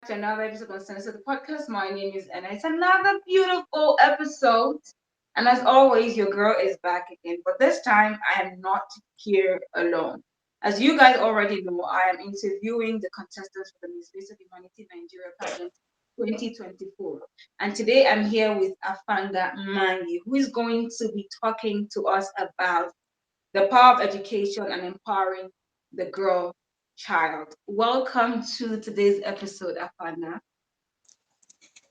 To another episode of Sense of the Podcast. My name is Anna. It's another beautiful episode. And as always, your girl is back again. But this time, I am not here alone. As you guys already know, I am interviewing the contestants for the Miss Face of Humanity Nigeria pageant 2024. And today I'm here with Affangha Manyi, who is going to be talking to us about the power of education and empowering the girl child. Welcome to today's episode, Afana.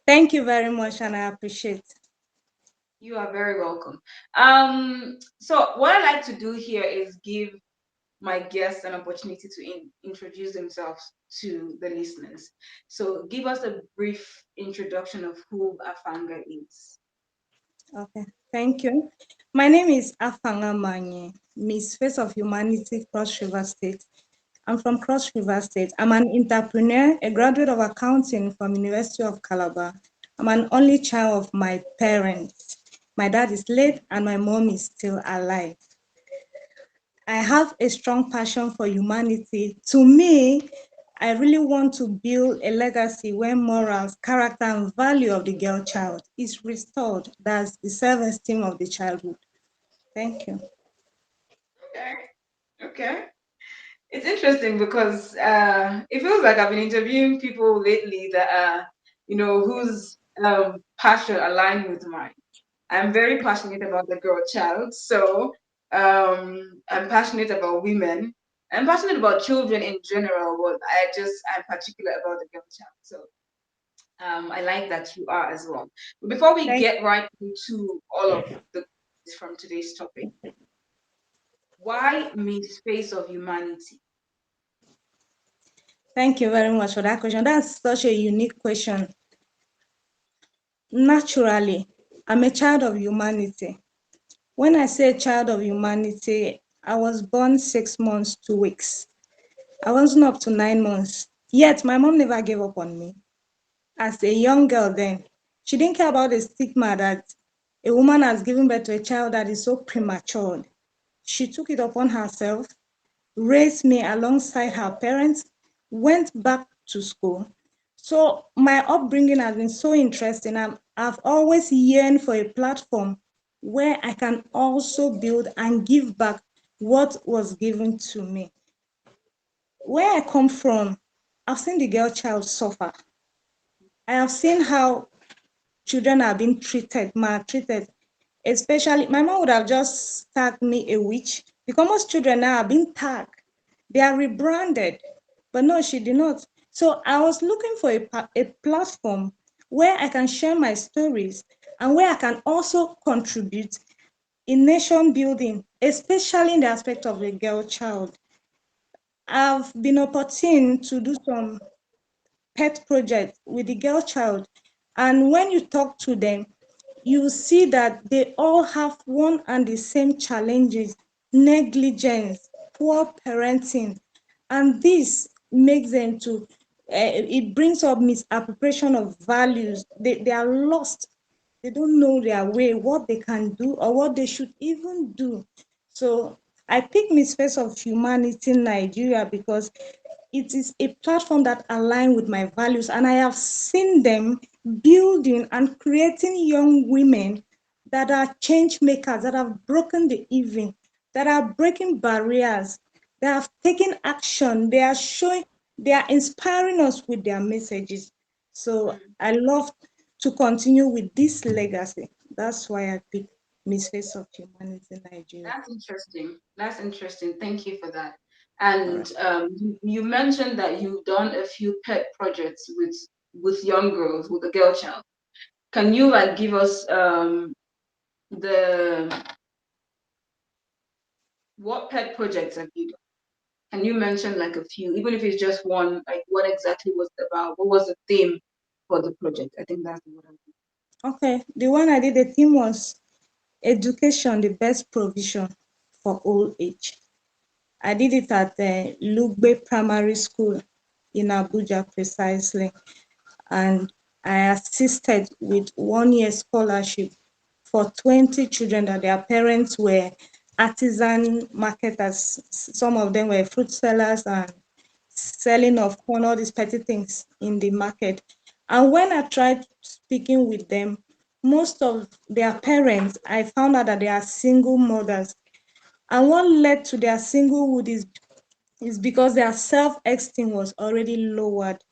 Thank you very much, and I appreciate. You are very welcome. So what I like to do here is give my guests an opportunity to introduce themselves to the listeners. So give us a brief introduction of who Afanga is. Okay, thank you. My name is Affangha Manyi, Miss Face of Humanity, Cross River State. I'm from Cross River State. I'm an entrepreneur, a graduate of accounting from University of Calabar. I'm an only child of my parents. My dad is late, and my mom is still alive. I have a strong passion for humanity. To me, I really want to build a legacy where morals, character, and value of the girl child is restored. That's the self-esteem of the childhood. Thank you. Okay. Okay. It's interesting because it feels like I've been interviewing people lately that whose passion aligned with mine. I'm very passionate about the girl child. So I'm passionate about women. I'm passionate about children in general, but I'm particular about the girl child. So I like that you are as well. But before we Thank, get right into all of the from today's topic, why Miss Face of Humanity? thank you very much for that question. That's such a unique question. Naturally, I'm a child of humanity. When I say child of humanity, I was born 6 months, 2 weeks. I wasn't up to 9 months. Yet my mom never gave up on me. As a young girl then, she didn't care about the stigma that a woman has given birth to a child that is so premature. She took it upon herself, raised me alongside her parents, went back to school. So my upbringing has been so interesting. I've always yearned for a platform where I can also build and give back what was given to me. Where I come from, I've seen the girl child suffer. I have seen how children are being treated, maltreated. Especially, my mom would have just tagged me a witch because most children now are being tagged. They are rebranded, but no, she did not. So I was looking for a platform where I can share my stories and where I can also contribute in nation building, especially in the aspect of the girl child. I've been opportune to do some pet project with the girl child. And when you talk to them, you see that they all have one and the same challenges: negligence, poor parenting. And this makes them to, it brings up misappropriation of values. They are lost. They don't know their way, what they can do, or what they should even do. So I picked Miss Face of Humanity Nigeria because it is a platform that aligns with my values, and I have seen them building and creating young women that are change makers, that have broken the even, that are breaking barriers, that have taken action. They are showing, they are inspiring us with their messages. So Mm. I love to continue with this legacy. That's why I picked Miss Face of Humanity Nigeria. That's interesting. That's interesting. Thank you for that. All right. And you mentioned that you've done a few pet projects with young girls, with a girl child. Can you like give us the what pet projects have you done? Can you mention like a few, even if it's just one? Like what exactly was it about? What was the theme for the project? I think that's what I'm. Okay, the one I did, the theme was education, the best provision for old age. I did it at Lugbe Primary School in Abuja precisely, and I assisted with 1 year scholarship for 20 children that their parents were artisan marketers. Some of them were fruit sellers and selling of corn, all these petty things in the market. And when I tried speaking with them, most of their parents, I found out that they are single mothers. And what led to their singlehood is because their self-esteem was already lowered.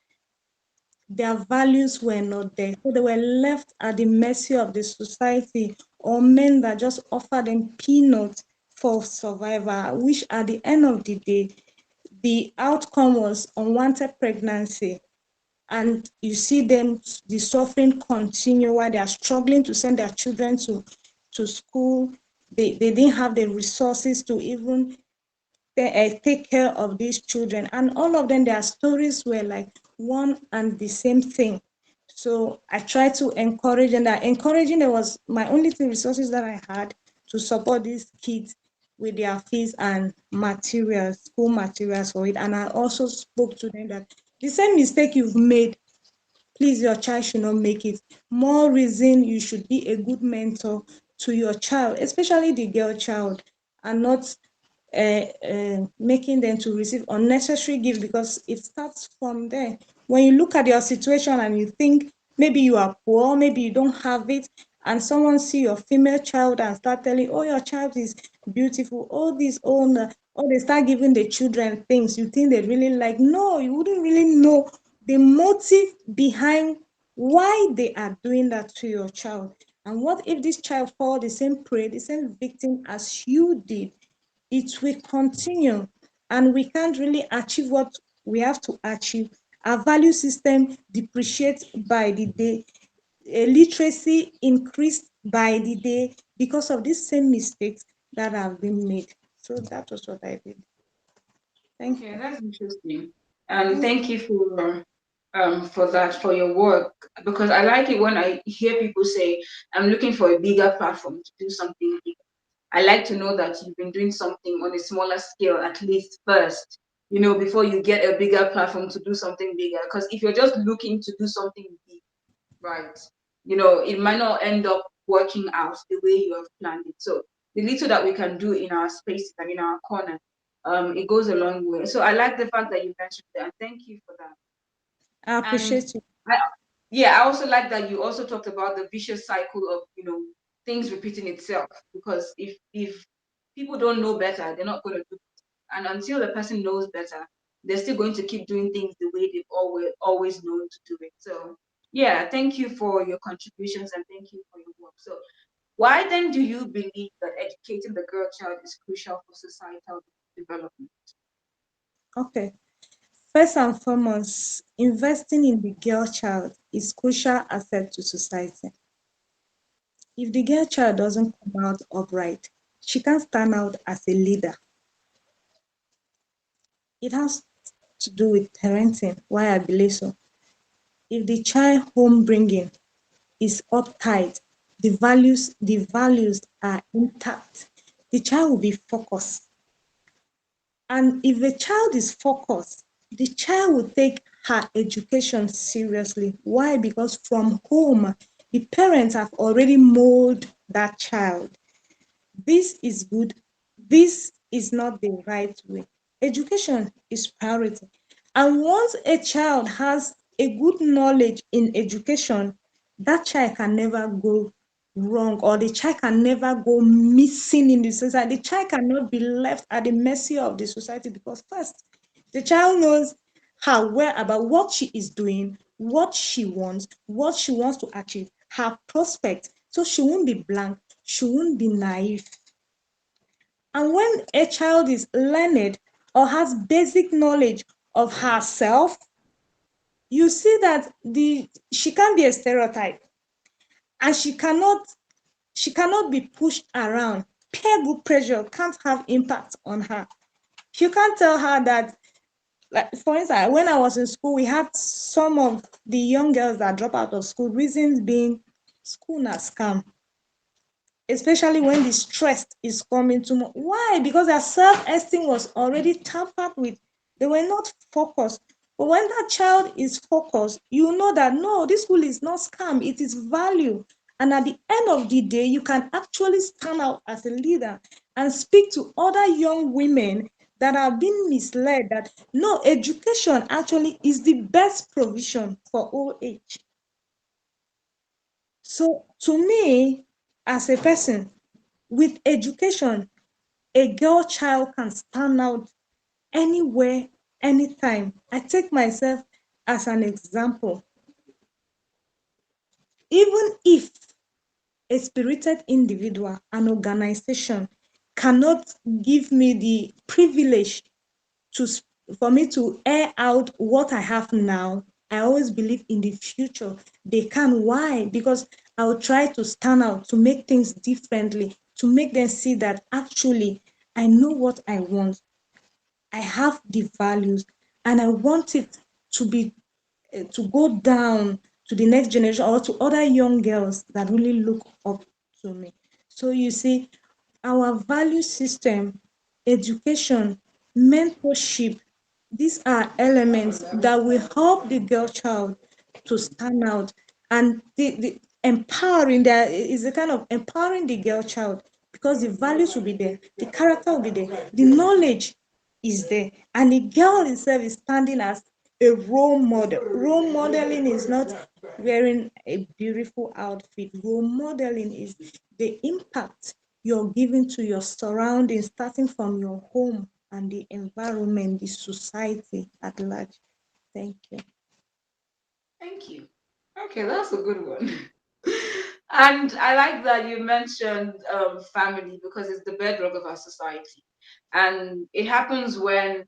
Their values were not there. So they were left at the mercy of the society or men that just offer them peanuts for survival, which at the end of the day, the outcome was unwanted pregnancy. And you see them, the suffering continue while they are struggling to send their children to school. They didn't have the resources to even take care of these children. And all of them, their stories were like one and the same thing. So I tried to encourage, and that encouraging, it was my only two resources that I had to support these kids with their fees and materials, school materials for it. And I also spoke to them that the same mistake you've made, please, your child should not make it. More reason you should be a good mentor to your child, especially the girl child, and not making them to receive unnecessary gifts, because it starts from there. When you look at your situation and you think maybe you are poor, maybe you don't have it, and someone see your female child and start telling, oh, your child is beautiful, all this, all that, or they start giving the children things you think they really like. No, you wouldn't really know the motive behind why they are doing that to your child. And what if this child fall the same prey, the same victim as you did? It will continue, and we can't really achieve what we have to achieve. Our value system depreciates by the day, literacy increased by the day because of these same mistakes that have been made. So that was what I did. Thank Okay, you. that's interesting. And thank you for that, for your work, because I like it when I hear people say, I'm looking for a bigger platform to do something big. I like to know that you've been doing something on a smaller scale at least first, before you get a bigger platform to do something bigger. Because if you're just looking to do something big, right, it might not end up working out the way you have planned it. So the little that we can do in our spaces and in our corner, it goes a long way. So I like the fact that you mentioned that. Thank you for that. I And appreciate you. I, yeah, I also like that you also talked about the vicious cycle of things repeating itself. Because if people don't know better, they're not going to do it. And until the person knows better, they're still going to keep doing things the way they've always known to do it. So yeah, thank you for your contributions and thank you for your work. So why then do you believe that educating the girl child is crucial for societal development? Okay. First and foremost, investing in the girl child is crucial asset to society. If the girl child doesn't come out upright, she can't stand out as a leader. It has to do with parenting, why I believe so. If the child home bringing is uptight, the values are intact, the child will be focused. And if the child is focused, the child will take her education seriously. Why? Because from home, the parents have already molded that child. This is good, this is not the right way. Education is priority. And once a child has a good knowledge in education, that child can never go wrong, or the child can never go missing in the society. The child cannot be left at the mercy of the society, because first, the child knows her whereabout, what she is doing, what she wants to achieve, her prospect. So she won't be blank, she won't be naive. And when a child is learned or has basic knowledge of herself, you see that the she can be a stereotype, and she cannot be pushed around. Peer group pressure can't have impact on her. You can't tell her that, like for instance, when I was in school, we had some of the young girls that drop out of school, reasons being school na scam, especially when the stress is coming too much. Why? Because their self-esteem was already tampered with. They were not focused. But when that child is focused, you know that no, this school is not scam, it is value. And at the end of the day, you can actually stand out as a leader and speak to other young women that have been misled that no, education actually is the best provision for old age. So to me, as a person, with education, a girl child can stand out anywhere, anytime. I take myself as an example. Even if a spirited individual, an organization cannot give me the privilege to for me to air out what I have now, I always believe in the future they can. Why? Because I'll try to stand out, to make things differently, to make them see that actually I know what I want. I have the values, and I want it to be to go down to the next generation or to other young girls that really look up to me. So you see, our value system, education, mentorship, these are elements that will help the girl child to stand out. And the empowering, there is a kind of empowering the girl child, because the values will be there, the character will be there, the knowledge is there, and the girl itself is standing as a role model. Role modeling is not wearing a beautiful outfit. Role modeling is the impact you're giving to your surroundings, starting from your home and the environment, the society at large. Thank you. Thank you. Okay, that's a good one. And I like that you mentioned family because it's the bedrock of our society. And it happens when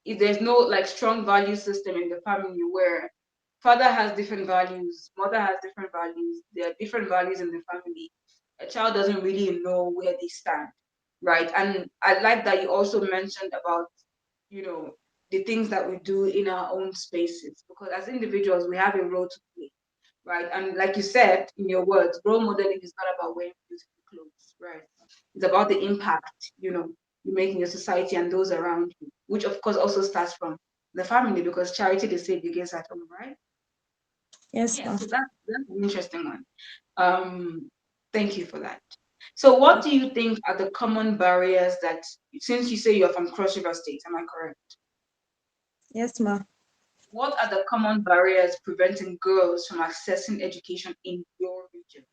if there's no like strong value system in the family where father has different values, mother has different values, there are different values in the family. A child doesn't really know where they stand, right? And I like that you also mentioned about, you know, the things that we do in our own spaces because as individuals we have a role to play, right? And like you said in your words, role modeling is not about wearing beautiful clothes, right? It's about the impact, you make in your society and those around you, which of course also starts from the family because charity they say begins at home, right? Yes, Yeah, ma'am. so that's an interesting one. Um, Thank you for that. So, what do you think are the common barriers that, since you say you're from Cross River State, am I correct? Yes, ma'am. What are the common barriers preventing girls from accessing education in your region?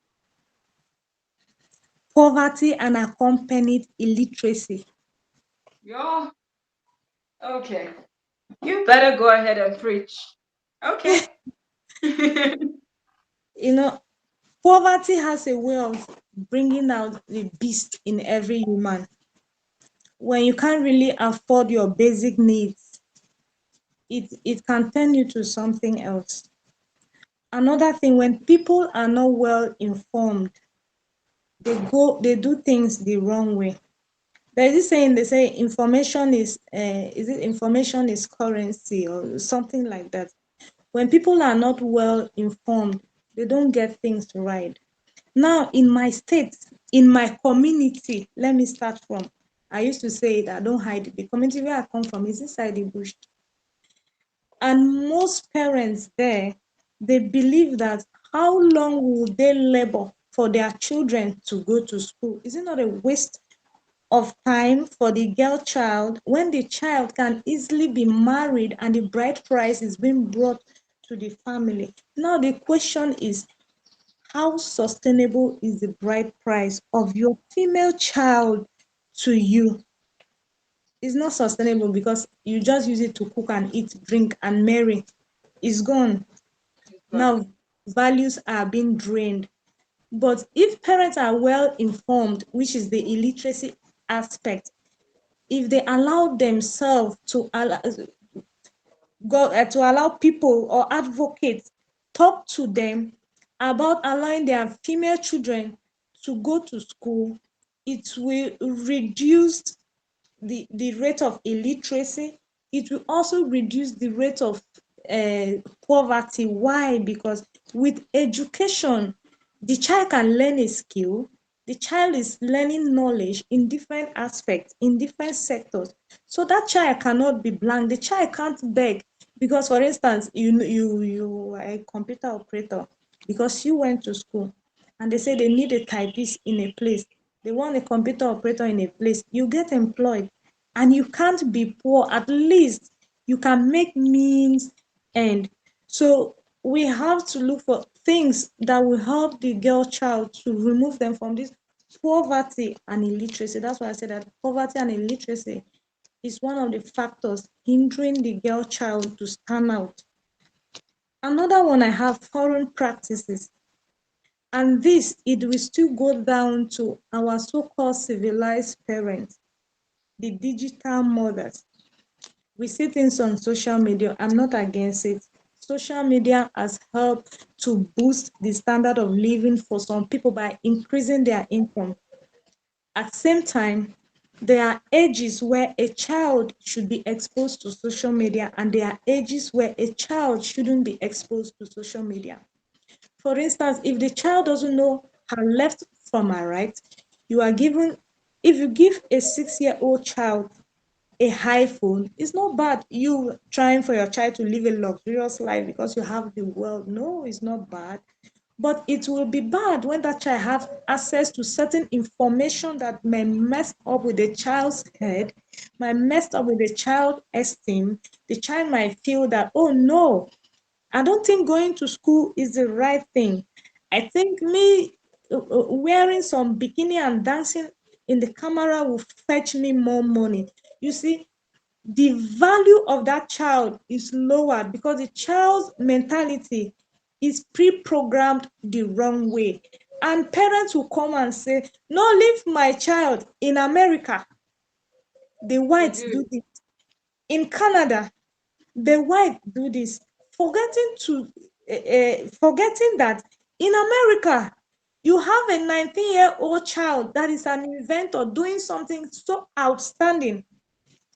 Poverty and accompanied illiteracy. Yo, okay. You better go ahead and preach. Okay. You know, poverty has a way of bringing out the beast in every human. When you can't really afford your basic needs, it can turn you to something else. Another thing, when people are not well informed, they do things the wrong way. There is this saying, they say information information is currency or something like that. When people are not well informed, they don't get things right. Now, in my state, in my community, let me start from. I used to say that I don't hide it. The community where I come from is inside the bush. And most parents there, they believe that how long will they labor for their children to go to school? Is it not a waste of time for the girl child when the child can easily be married and the bride price is being brought to the family? Now the question is, how sustainable is the bride price of your female child to you? It's not sustainable because you just use it to cook and eat, drink and marry. It's gone. It's gone. Now values are being drained. But if parents are well informed, which is the illiteracy aspect, if they allow themselves to to allow people or advocates talk to them about allowing their female children to go to school, it will reduce the rate of illiteracy. It will also reduce the rate of poverty. Why? Because with education, the child can learn a skill. The child is learning knowledge in different aspects, in different sectors. So that child cannot be blank. The child can't beg. Because, for instance, you are a computer operator because you went to school and they say they need a typist in a place. They want a computer operator in a place. You get employed. and you can't be poor. At least you can make means end. So we have to look for things that will help the girl child to remove them from this poverty and illiteracy. That's why I said that poverty and illiteracy is one of the factors hindering the girl child to stand out. Another one I have, foreign practices. And this, it will still go down to our so-called civilized parents, the digital mothers. We see things on social media. I'm not against it. Social media has helped to boost the standard of living for some people by increasing their income. At the same time, there are ages where a child should be exposed to social media, and there are ages where a child shouldn't be exposed to social media. For instance, if the child doesn't know her left from her right, you are given, if you give a 6-year-old child a iPhone, it's not bad. You trying for your child to live a luxurious life because you have the world. No, it's not bad. But it will be bad when that child have access to certain information that may mess up with the child's head, might mess up with the child esteem. The child might feel that, oh no, I don't think going to school is the right thing. I think me wearing some bikini and dancing in the camera will fetch me more money. You see, the value of that child is lowered because the child's mentality is pre-programmed the wrong way. And parents will come and say, no, leave my child in America. The They whites do. do this. In Canada, the white do this, forgetting that in America you have a 19-year-old child that is an inventor doing something so outstanding.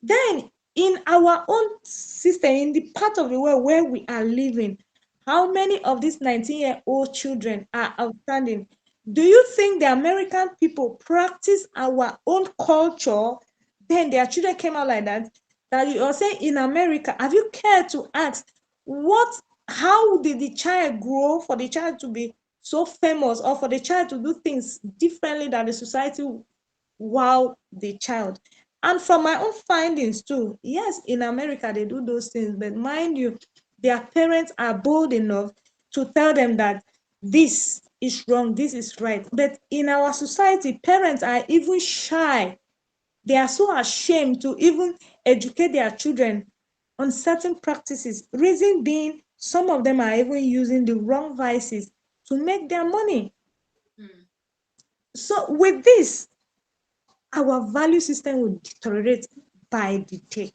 Then in our own system, in the part of the world where we are living, how many of these 19-year-old children are outstanding? Do you think the American people practice our own culture? Then their children came out like that. That you are saying in America, have you cared to ask what, how did the child grow for the child to be so famous, or for the child to do things differently than the society wow the child? And from my own findings too, yes, in America they do those things, but mind you, their parents are bold enough to tell them that this is wrong, this is right. But in our society, parents are even shy. They are so ashamed to even educate their children on certain practices. Reason being, some of them are even using the wrong vices to make their money. Mm. So with this, our value system will deteriorate by the day.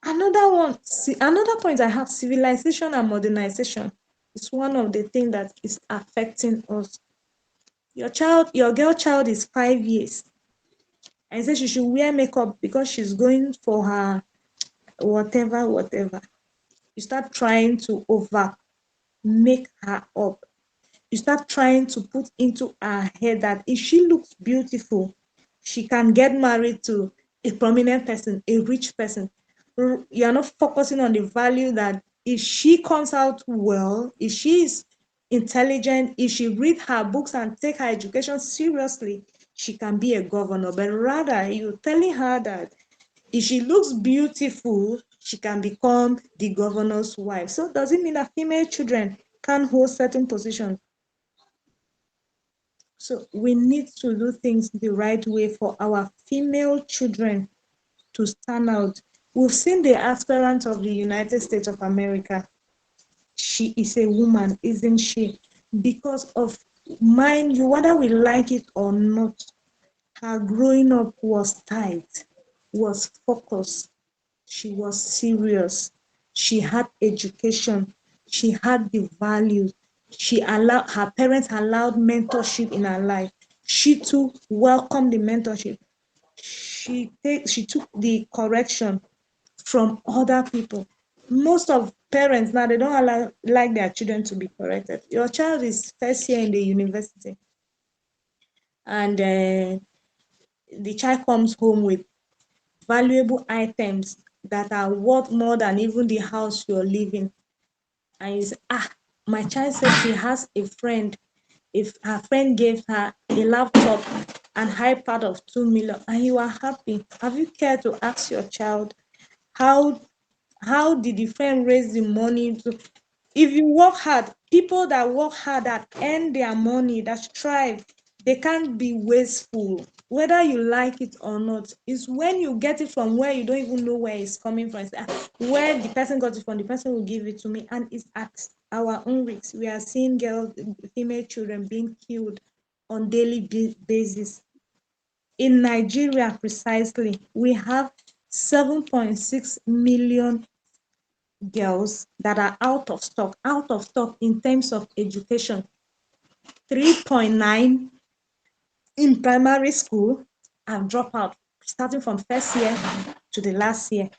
Another point I have, civilization and modernization is one of the things that is affecting us. Your girl child is 5 years, and say she should wear makeup because she's going for her whatever, whatever. You start trying to over make her up. You start trying to put into her head that if she looks beautiful, she can get married to a prominent person, a rich person. You're not focusing on the value that if she comes out well, if she is intelligent, if she read her books and take her education seriously, she can be a governor. But rather, you're telling her that if she looks beautiful, she can become the governor's wife. So does it mean that female children can hold certain positions? So we need to do things the right way for our female children to stand out. We've seen the aspirant of the United States of America. She is a woman, isn't she? Because of, mind you, whether we like it or not, her growing up was tight, was focused. She was serious. She had education. She had the values. She allowed, her parents allowed mentorship in her life. She too welcomed the mentorship. She took the correction from other people. Most of parents now, they don't allow like their children to be corrected. Your child is first year in the university, and the child comes home with valuable items that are worth more than even the house you're living. And you say, ah, my child said she has a friend if her friend gave her a laptop and iPad of 2 million and you are happy, have you cared to ask your child how how did the friend raise the money to? If you work hard, people that work hard, that earn their money, that strive, they can't be wasteful, whether you like it or not. It's when you get it from where you don't even know where it's coming from. It's, where the person got it from, the person will give it to me, and it's at our own risk. We are seeing girls, female children being killed on daily basis. In Nigeria precisely, we have 7.6 million girls that are out of stock in terms of education. 3.9 in primary school have dropped out, starting from first year to the last year.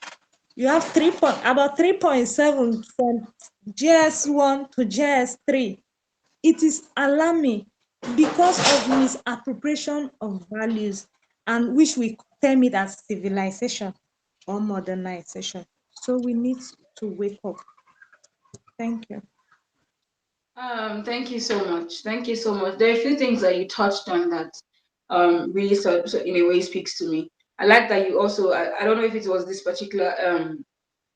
You have about 3.7 from JS1 to JS3. It is alarming because of misappropriation of values, and which we term it as civilization or modernization. So we need to wake up. Thank you. Thank you so much. Thank you so much. There are a few things that you touched on that really so in a way speaks to me. I like that you also I don't know if it was this particular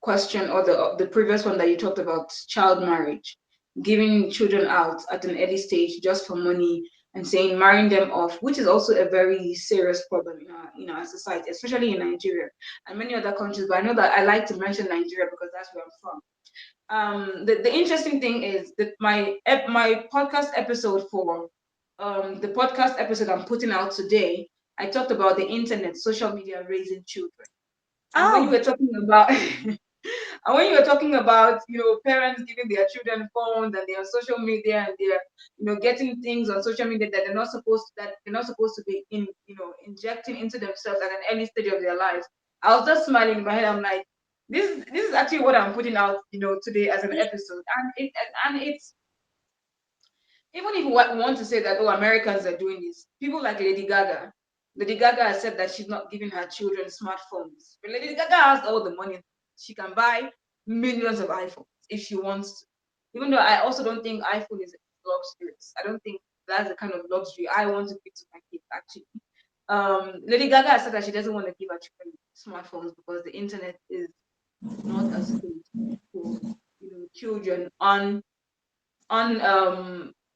question or the previous one that you talked about child marriage, giving children out at an early stage just for money and saying marrying them off, which is also a very serious problem in our society, especially in Nigeria and many other countries. But I know that I like to mention Nigeria because that's where I'm from. The interesting thing is that my podcast episode for the podcast episode I'm putting out today, I talked about the internet, social media raising children. And when you Oh, were talking about and when you were talking about parents giving their children phones and they're on social media and they're getting things on social media that they're not supposed to be injecting into themselves at an early stage of their lives, I was just smiling in my head. I'm like, this is actually what I'm putting out today as an episode, and it's even if we want to say that, oh, Americans are doing this, people like Lady Gaga has said that she's not giving her children smartphones. But Lady Gaga has all the money. She can buy millions of iPhones if she wants to. Even though I also don't think iPhone is luxury. I don't think that's the kind of luxury I want to give to my kids, actually. Lady Gaga has said that she doesn't want to give her children smartphones because the internet is not a space for children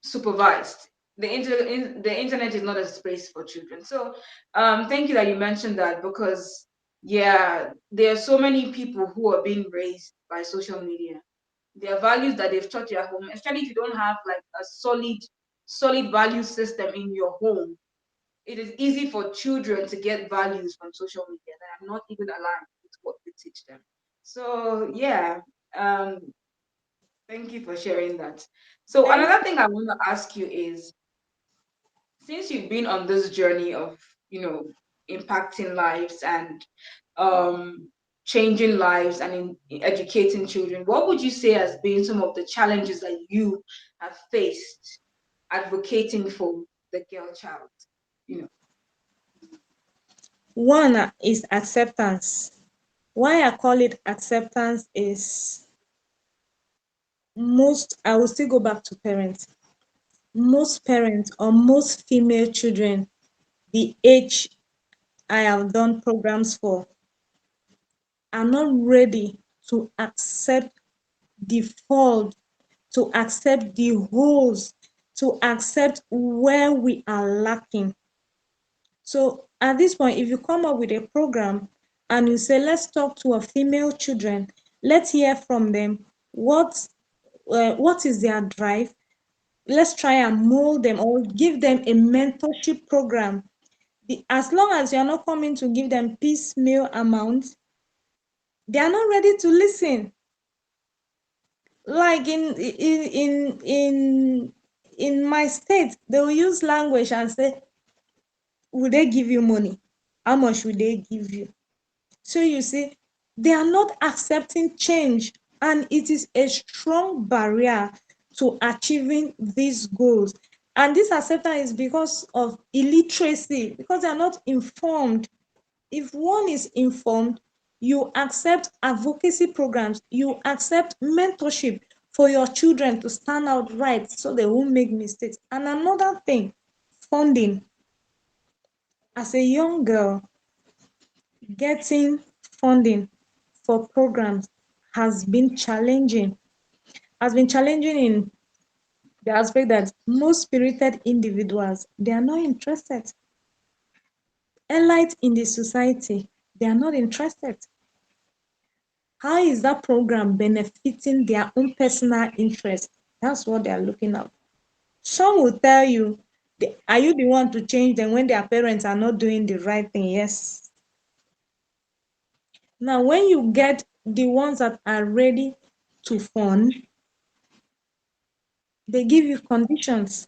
supervised. The internet is not a space for children. So thank you that you mentioned that, because yeah, there are so many people who are being raised by social media. Their values that they've taught you at home, especially if you don't have like a solid value system in your home, it is easy for children to get values from social media that are not even aligned with what we teach them. So yeah, um, thank you for sharing that. So thank another thing I want to ask you is, since you've been on this journey of, impacting lives and um, changing lives and educating children, what would you say has been some of the challenges that you have faced advocating for the girl child? You know. One is acceptance. Why I call it acceptance is I will still go back to parents. Most parents or most female children, the age I have done programs for, are not ready to accept the fault, to accept the holes, to accept where we are lacking. So at this point, if you come up with a program and you say, let's talk to our female children, let's hear from them what is their drive. Let's try and mold them or give them a mentorship program. As long as you're not coming to give them piecemeal amounts, they are not ready to listen. Like in my state, they will use language and say, will they give you money? How much will they give you? So you see, they are not accepting change, and it is a strong barrier to achieving these goals. And this acceptance is because of illiteracy, because they are not informed. If one is informed, you accept advocacy programs, you accept mentorship for your children to stand out right so they won't make mistakes. And another thing, funding. As a young girl, getting funding for programs has been challenging, in the aspect that most spirited individuals, they are not interested. Elite in the society, they are not interested. How is that program benefiting their own personal interest? That's what they are looking at. Some will tell you, are you the one to change them when their parents are not doing the right thing? Yes. Now, when you get the ones that are ready to fund, they give you conditions.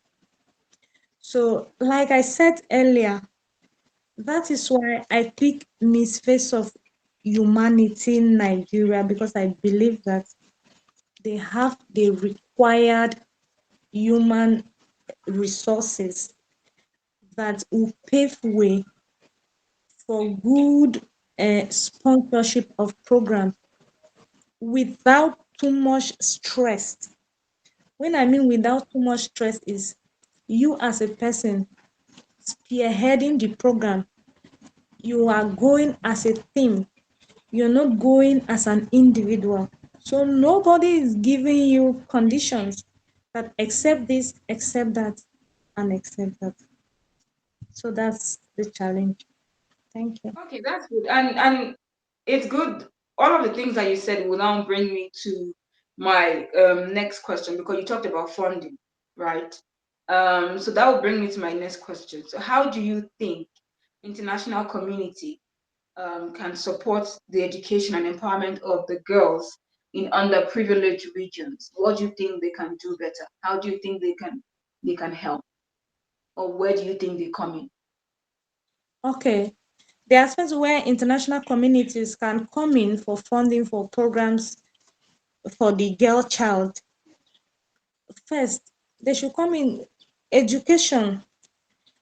So, like I said earlier, that is why I pick Miss Face of Humanity in Nigeria, because I believe that they have the required human resources that will pave way for good sponsorship of programs without too much stress. When I mean without too much stress is you as a person spearheading the program. You are going as a team. You're not going as an individual. So nobody is giving you conditions that accept this, accept that, and accept that. So that's the challenge. Thank you. Okay, that's good. And it's good. All of the things that you said will now bring me to my next question, because you talked about funding, right? So that will bring me to my next question. So how do you think international community can support the education and empowerment of the girls in underprivileged regions? What do you think they can do better? How do you think they can help? Or where do you think they come in? Okay. The aspects where international communities can come in for funding for programs for the girl child. First, they should come in education.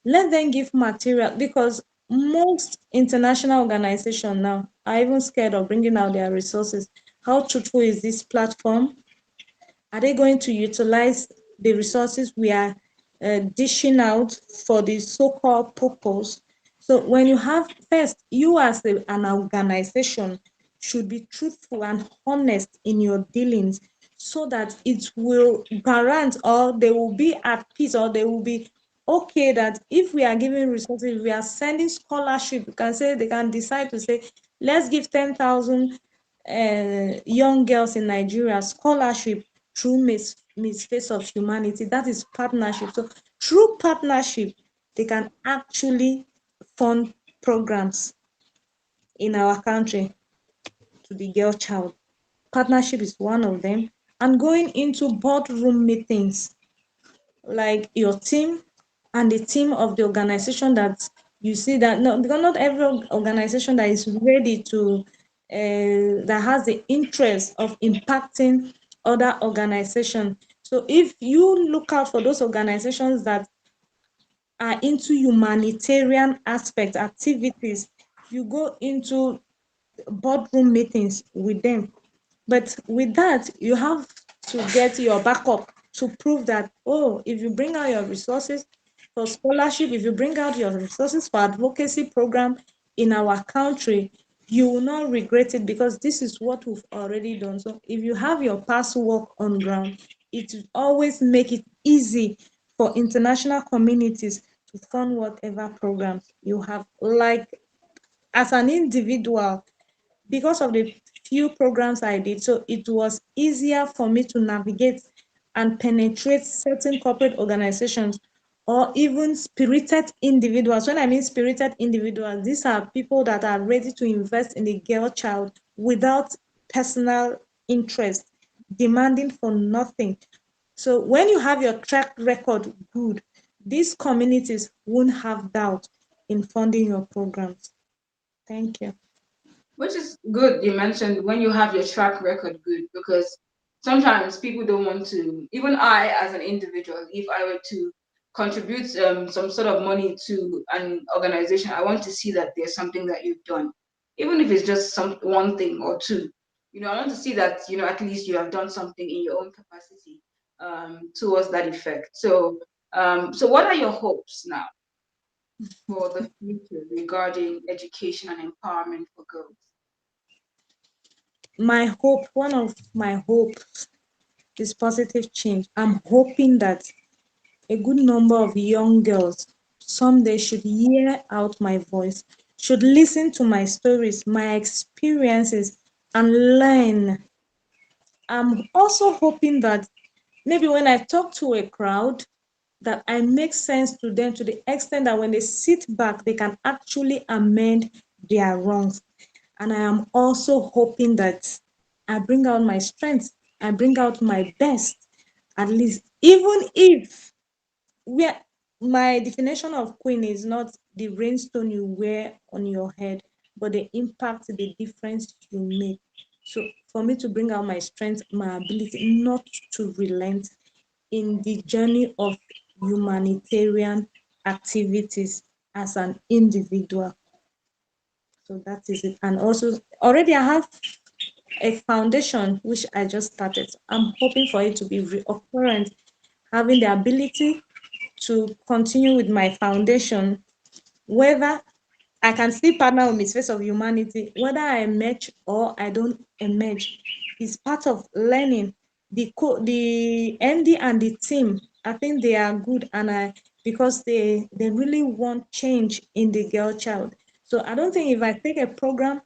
Let them give material, because most international organizations now are even scared of bringing out their resources. How truthful is this platform? Are they going to utilize the resources we are dishing out for the so-called purpose? So when you have, first, you as an organization should be truthful and honest in your dealings, so that it will grant, or they will be at peace, or they will be okay that if we are giving resources, we are sending scholarship. You can say, they can decide to say, let's give 10,000 young girls in Nigeria scholarship through Miss Face of Humanity. That is partnership. So through partnership, they can actually fund programs in our country to the girl child. Partnership is one of them. And going into boardroom meetings, like your team and the team of the organization, that you see that, no, because not every organization that is ready to that has the interest of impacting other organizations. So if you look out for those organizations that are into humanitarian aspect activities, you go into boardroom meetings with them. But with that, you have to get your backup to prove that, oh, if you bring out your resources for scholarship, if you bring out your resources for advocacy program in our country, you will not regret it, because this is what we've already done. So if you have your past work on ground, it will always make it easy for international communities to fund whatever programs you have. Like, as an individual, because of the few programs I did, so it was easier for me to navigate and penetrate certain corporate organizations, or even spirited individuals. When I mean spirited individuals, these are people that are ready to invest in a girl child without personal interest, demanding for nothing. So when you have your track record good, these communities won't have doubt in funding your programs. Thank you. Which is good. You mentioned when you have your track record good, because sometimes people don't want to. Even I, as an individual, if I were to contribute some sort of money to an organization, I want to see that there's something that you've done, even if it's just some one thing or two. I want to see that, at least you have done something in your own capacity towards that effect. So what are your hopes now for the future regarding education and empowerment for girls? My hope, one of my hopes is positive change. I'm hoping that a good number of young girls someday should hear out my voice, should listen to my stories, my experiences, and learn. I'm also hoping that maybe when I talk to a crowd, that I make sense to them to the extent that when they sit back, they can actually amend their wrongs. And I am also hoping that I bring out my strength, I bring out my best, at least, even if where my definition of queen is not the rainstone you wear on your head, but the impact, the difference you make. So for me to bring out my strength, my ability not to relent in the journey of humanitarian activities as an individual. So that is it. And also already I have a foundation which I just started. I'm hoping for it to be recurrent, having the ability to continue with my foundation, whether I can still partner with Miss Face of Humanity, whether I emerge or I don't emerge, is part of learning. The MD and the team, I think they are good, and I because they really want change in the girl child. So I don't think if I take a program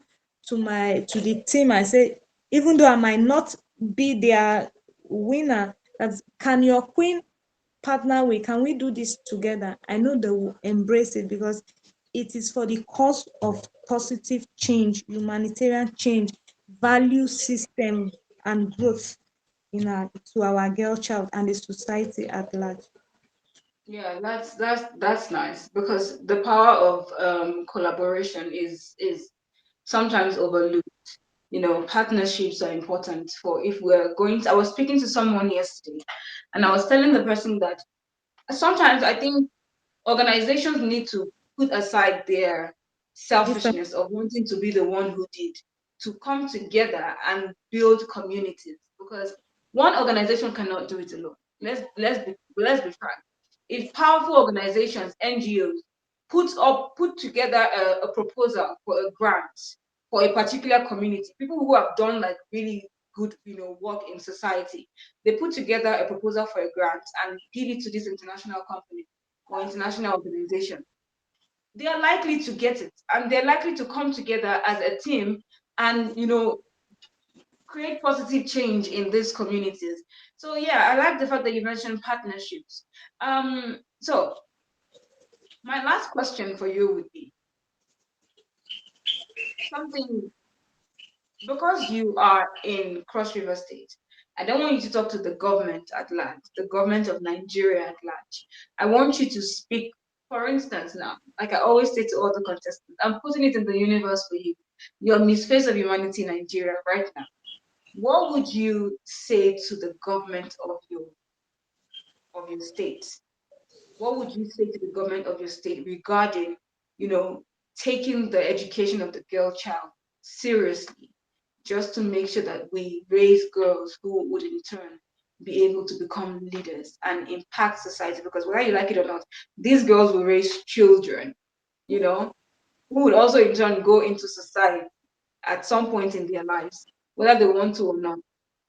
to the team, I say, even though I might not be their winner, that can your queen partner with, can we do this together? I know they will embrace it because it is for the cause of positive change, humanitarian change, value system, and growth in our to our girl child and the society at large. Yeah, that's nice because the power of collaboration is sometimes overlooked. Partnerships are important for if we're going to. I was speaking to someone yesterday, and I was telling the person that sometimes I think organizations need to put aside their Different. selfishness of wanting to be the one who did to come together and build communities because one organization cannot do it alone. Let's be frank. If powerful organizations, NGOs, put together a proposal for a grant for a particular community, people who have done like really good work in society, they put together a proposal for a grant and give it to this international company or international organization, they are likely to get it and they're likely to come together as a team and create positive change in these communities. So yeah, I like the fact that you mentioned partnerships. So my last question for you would be something, because you are in Cross River State, I don't want you to talk to the government at large, the government of Nigeria at large. I want you to speak, for instance, now, like I always say to all the contestants, I'm putting it in the universe for you. You're Miss Face of Humanity Nigeria right now. What would you say to the government of your state? What would you say to the government of your state regarding, you know, taking the education of the girl child seriously, just to make sure that we raise girls who would in turn be able to become leaders and impact society? Because whether you like it or not, these girls will raise children, you know, who would also in turn go into society at some point in their lives, whether they want to or not.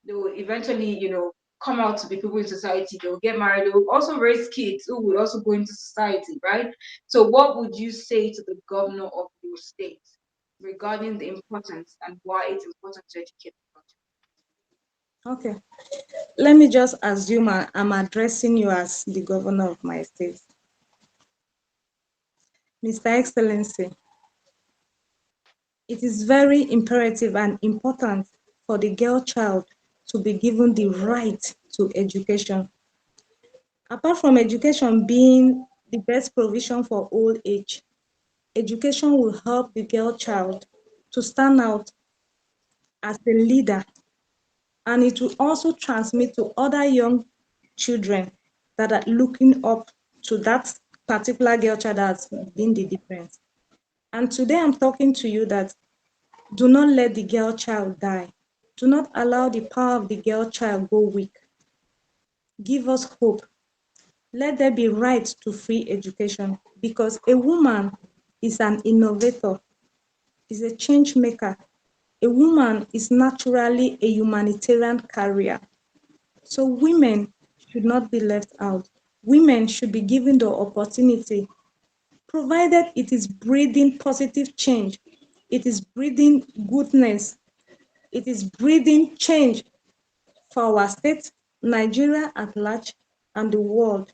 They will eventually, come out to be people in society. They will get married. They will also raise kids who will also go into society, right? So, what would you say to the governor of your state regarding the importance and why it's important to educate the Okay. Let me just assume I'm addressing you as the governor of my state. Mr. Excellency, it is very imperative and important for the girl child to be given the right to education. Apart from education being the best provision for old age, education will help the girl child to stand out as a leader, and it will also transmit to other young children that are looking up to that particular girl child that's been the difference. And today I'm talking to you that do not let the girl child die. Do not allow the power of the girl child go weak. Give us hope. Let there be right to free education, because a woman is an innovator, is a change maker. A woman is naturally a humanitarian carrier. So women should not be left out. Women should be given the opportunity, provided it is breeding positive change, it is breeding goodness, it is breeding change for our state, Nigeria at large, and the world.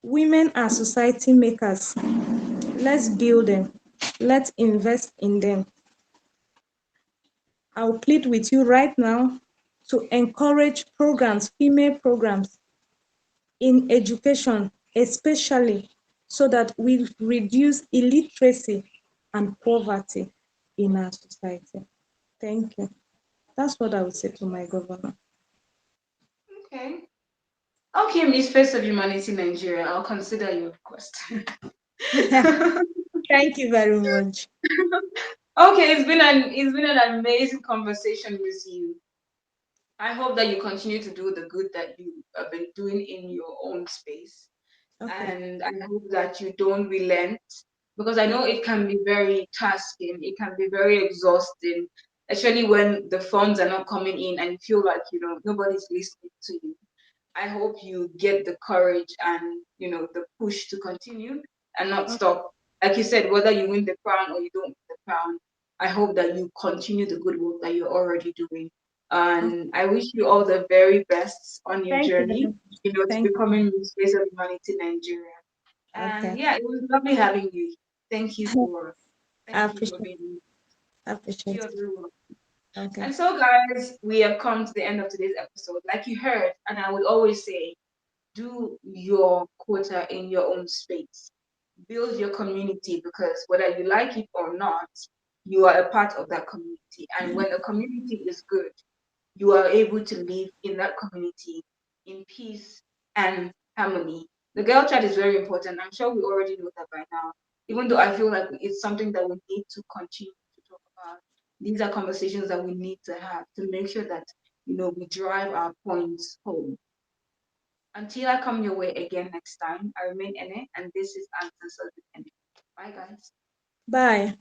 Women are society makers. Let's build them. Let's invest in them. I'll plead with you right now to encourage programs, female programs in education, especially so that we reduce illiteracy and poverty in our society. Thank you. That's what I would say to my governor. Okay. Okay, Miss Face of Humanity Nigeria, I'll consider your request. Thank you very much. Okay, it's been an amazing conversation with you. I hope that you continue to do the good that you have been doing in your own space. Okay. And I hope that you don't relent, because I know it can be very tasking, it can be very exhausting, especially when the funds are not coming in and you feel like, nobody's listening to you. I hope you get the courage and the push to continue and not stop. Like you said, whether you win the crown or you don't win the crown, I hope that you continue the good work that you're already doing. And I wish you all the very best on your Thank you very journey, much. to Thank you. becoming the Space of Humanity Nigeria. And Okay. yeah, it was lovely having you. Thank you for I thank you for appreciate being. I appreciate You're it. very welcome. Okay. And so, guys, we have come to the end of today's episode. Like you heard, and I would always say, do your quota in your own space. Build your community, because whether you like it or not, you are a part of that community. And when the community is good, you are able to live in that community in peace and harmony. The girl chat is very important. I'm sure we already know that by now, even though I feel like it's something that we need to continue to talk about. These are conversations that we need to have to make sure that we drive our points home. Until I come your way again next time, I remain Ene, and this is Answers of the Ene. Bye, guys. Bye.